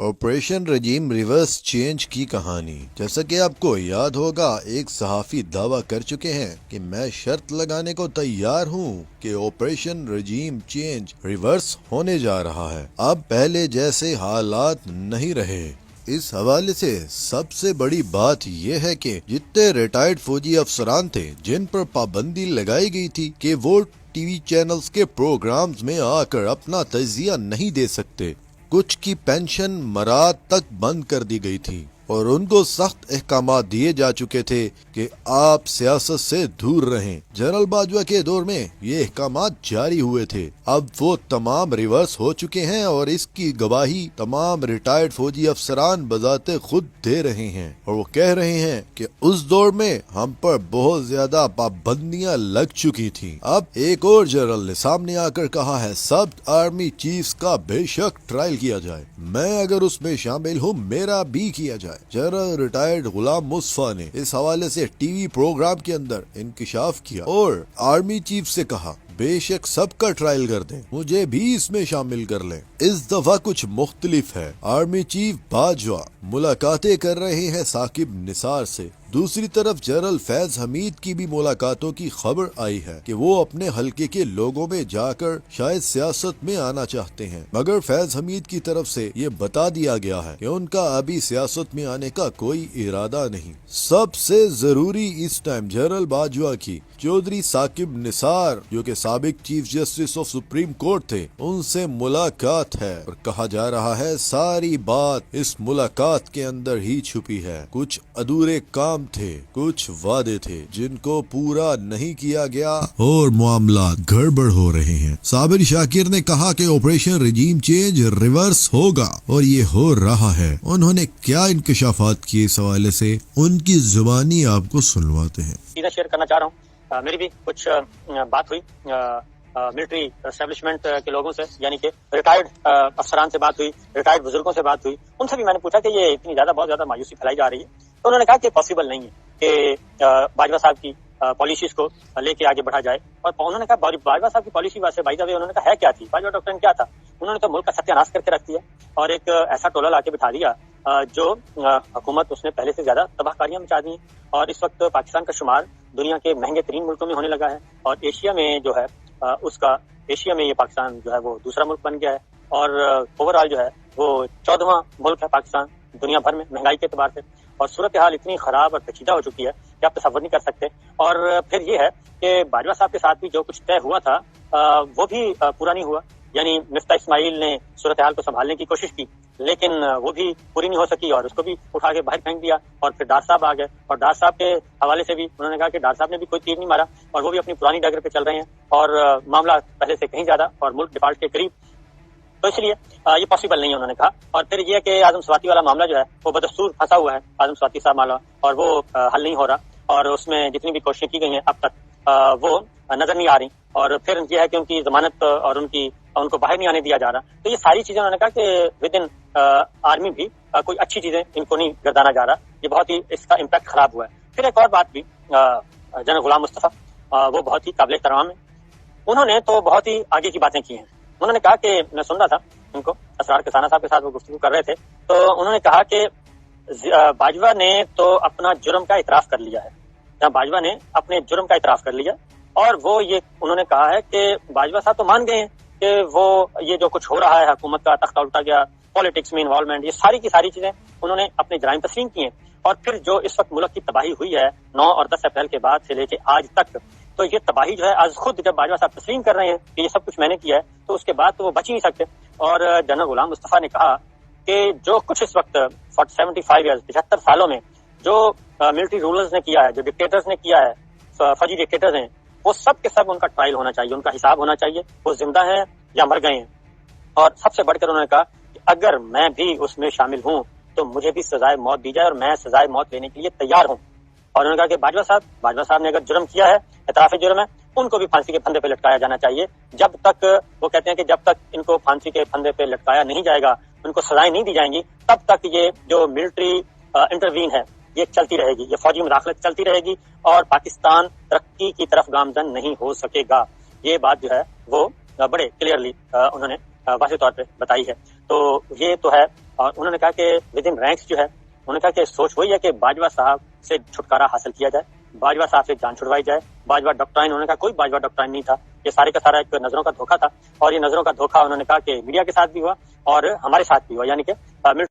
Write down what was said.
Operation رجیم reverse change کی کہانی۔ جیسا کہ آپ کو یاد ہوگا، ایک صحافی دعویٰ کر چکے ہیں کہ میں شرط لگانے کو تیار ہوں کہ آپریشن رجیم چینج ریورس ہونے جا رہا ہے، اب پہلے جیسے حالات نہیں رہے۔ اس حوالے سے سب سے بڑی بات یہ ہے کہ جتنے ریٹائرڈ فوجی افسران تھے جن پر پابندی لگائی گئی تھی کہ وہ ٹی وی چینلز کے پروگرامز میں آ کر اپنا تجزیہ نہیں دے سکتے، کچھ کی پینشن مراد تک بند کر دی گئی تھی اور ان کو سخت احکامات دیے جا چکے تھے کہ آپ سیاست سے دور رہیں۔ جنرل باجوہ کے دور میں یہ احکامات جاری ہوئے تھے، اب وہ تمام ریورس ہو چکے ہیں اور اس کی گواہی تمام ریٹائرڈ فوجی افسران بذات خود دے رہے ہیں، اور وہ کہہ رہے ہیں کہ اس دور میں ہم پر بہت زیادہ پابندیاں لگ چکی تھیں۔ اب ایک اور جنرل نے سامنے آ کر کہا ہے سب آرمی چیفز کا بے شک ٹرائل کیا جائے، میں اگر اس میں شامل ہوں میرا بھی کیا جائے۔ جنرل ریٹائرڈ غلام مصطفیٰ نے اس حوالے سے ٹی وی پروگرام کے اندر انکشاف کیا اور آرمی چیف سے کہا بے شک سب کا ٹرائل کر دیں، مجھے بھی اس میں شامل کر لیں۔ اس دفعہ کچھ مختلف ہے، آرمی چیف باجوہ ملاقاتیں کر رہے ہیں ثاقب نثار سے، دوسری طرف جنرل فیض حمید کی بھی ملاقاتوں کی خبر آئی ہے کہ وہ اپنے حلقے کے لوگوں میں جا کر شاید سیاست میں آنا چاہتے ہیں، مگر فیض حمید کی طرف سے یہ بتا دیا گیا ہے کہ ان کا ابھی سیاست میں آنے کا کوئی ارادہ نہیں۔ سب سے ضروری اس ٹائم جنرل باجوہ کی چودھری ثاقب نثار جو کہ سابق chief justice of supreme court تھے، ان سے ملاقات ہے اور کہا جا رہا ہے ساری بات اس ملاقات کے اندر ہی چھپی ہے، کچھ ادھورے کام تھے، کچھ وعدے تھے جن کو پورا نہیں کیا گیا اور معاملات گڑبڑ ہو رہے ہیں۔ صابر شاکر نے کہا کہ آپریشن رجیم چینج ریورس ہوگا اور یہ ہو رہا ہے۔ انہوں نے کیا انکشافات کیے اس حوالے سے، ان کی زبانی آپ کو سنواتے ہیں۔ سیدھا شیئر کرنا چاہ رہا ہوں، میری بھی کچھ بات ہوئی ملٹری اسٹیبلشمنٹ کے لوگوں سے، یعنی کہ ریٹائرڈ افسران سے بات ہوئی، ریٹائرڈ بزرگوں سے بات ہوئی، ان سے بھی میں نے پوچھا کہ یہ اتنی زیادہ بہت زیادہ مایوسی پھیلائی جا رہی ہے، تو انہوں نے کہا کہ پاسبل نہیں ہے کہ باجوہ صاحب کی پالیسیز کو لے کے آگے بڑھا جائے، اور انہوں نے کہا باجوہ صاحب کی پالیسی ویسے بائی دا وے انہوں نے کہا ہے کیا تھی، باجوہ ڈاکٹر کیا تھا، انہوں نے کہا ملک کا ستیہ ناش کر کے رکھ دیا اور ایک ایسا ٹولہ لا کے بٹھا دیا جو حکومت اس نے پہلے سے زیادہ تباہ کاریاں مچا دی ہیں، اور اس وقت پاکستان کا شمار دنیا کے مہنگے ترین ملکوں میں ہونے لگا ہے، اور ایشیا میں جو ہے ایشیا میں یہ پاکستان جو ہے وہ دوسرا ملک بن گیا ہے، اور اوور آل جو ہے وہ 14واں ملک ہے پاکستان دنیا بھر میں مہنگائی کے اعتبار سے، اور صورتحال اتنی خراب اور پیچیدہ ہو چکی ہے کہ آپ تصور نہیں کر سکتے۔ اور پھر یہ ہے کہ باجوہ صاحب کے ساتھ بھی جو کچھ طے ہوا تھا وہ بھی پورا نہیں ہوا، یعنی مفتاح اسماعیل نے صورتحال کو سنبھالنے کی کوشش کی لیکن وہ بھی پوری نہیں ہو سکی اور اس کو بھی اٹھا کے باہر پھینک دیا، اور پھر ڈار صاحب آ گئے، اور ڈار صاحب کے حوالے سے بھی انہوں نے کہا کہ ڈار صاحب نے بھی کوئی تیر نہیں مارا اور وہ بھی اپنی پرانی ڈگر پہ چل رہے ہیں اور معاملہ پہلے سے کہیں زیادہ اور ملک ڈیفالٹ کے قریب، تو اس لیے یہ پاسبل نہیں ہے انہوں نے کہا۔ اور پھر یہ کہ اعظم سواتی والا معاملہ جو ہے وہ بدستور پھنسا ہوا ہے، اعظم سواتی صاحب معاملہ، اور وہ حل نہیں ہو رہا، اور اس میں جتنی بھی کوششیں کی گئی ہیں اب تک وہ نظر نہیں آ رہی، اور پھر یہ ہے کہ ان کی ضمانت اور ان کو باہر نہیں آنے دیا جا رہا، تو یہ ساری چیزیں انہوں نے کہا کہ ود ان آرمی بھی کوئی اچھی چیزیں ان کو نہیں گردانا جا رہا، یہ بہت ہی اس کا امپیکٹ خراب ہوا ہے۔ پھر ایک اور بات بھی جنرل غلام مصطفیٰ وہ بہت ہی قابل احترام ہے، انہوں نے تو بہت ہی آگے کی باتیں کی ہیں۔ انہوں نے کہا کہ میں سن رہا تھا ان کو، اسرار کسانہ صاحب کے ساتھ وہ گفتگو کر رہے تھے، تو انہوں نے کہا کہ باجوہ نے تو اپنا جرم کا اعتراف کر لیا ہے، باجوہ نے اپنے جرم کا اعتراف کر لیا، اور وہ یہ انہوں نے کہا ہے کہ باجوہ صاحب تو مان گئے ہیں کہ وہ یہ جو کچھ ہو رہا ہے حکومت کا تختہ الٹا گیا، پالیٹکس میں انوالومنٹ، یہ ساری کی ساری چیزیں انہوں نے اپنے جرائم تسلیم کیے ہیں، اور پھر جو اس وقت ملک کی تباہی ہوئی ہے 9 اور 10 اپریل کے بعد سے لے کے آج تک، تو یہ تباہی جو ہے آج خود جب باجوہ صاحب تسلیم کر رہے ہیں کہ یہ سب کچھ میں نے کیا ہے، تو اس کے بعد تو وہ بچ ہی نہیں سکتے۔ اور جنرل غلام مصطفیٰ نے کہا کہ جو کچھ اس وقت 75 ایئرز 75 سالوں میں جو ملٹری رولرز نے کیا ہے، جو ڈکٹیٹرز نے کیا ہے، فوجی ڈکٹیٹرز ہیں، وہ سب کے سب ان کا ٹرائل ہونا چاہیے، ان کا حساب ہونا چاہیے، وہ زندہ ہیں یا مر گئے ہیں، اور سب سے بڑھ کر انہوں نے کہا کہ اگر میں بھی اس میں شامل ہوں تو مجھے بھی سزائے موت دی جائے اور میں سزائے موت لینے کے لیے تیار ہوں۔ اور انہوں نے کہا کہ باجوہ صاحب نے اگر جرم کیا ہے، اعتراف جرم ہے، ان کو بھی پھانسی کے پھندے پہ لٹکایا جانا چاہیے، جب تک وہ کہتے ہیں کہ جب تک ان کو پھانسی کے پھندے پہ لٹکایا نہیں جائے گا، ان کو سزائیں نہیں دی جائیں گی، تب تک یہ جو ملٹری انٹروین ہے یہ چلتی رہے گی، یہ فوجی مداخلت چلتی رہے گی اور پاکستان ترقی کی طرف گامزن نہیں ہو سکے گا۔ یہ بات جو ہے وہ بڑے کلیئرلی انہوں نے واضح طور پہ بتائی ہے. تو یہ تو ہے. اور انہوں نے کہا کہ ود ان رینکس جو ہے انہوں نے کہا کہ سوچ وہی ہے کہ باجوہ صاحب سے چھٹکارا حاصل کیا جائے, باجوہ صاحب سے جان چھڑوائی جائے. باجوہ ڈاکٹرائن انہوں نے کہا کوئی باجوہ ڈاکٹرائن نہیں تھا, یہ سارے کا سارا ایک نظروں کا دھوکہ تھا. اور یہ نظروں کا دھوکہ انہوں نے کہا کہ میڈیا کے ساتھ بھی ہوا اور ہمارے ساتھ بھی ہوا, یعنی کہ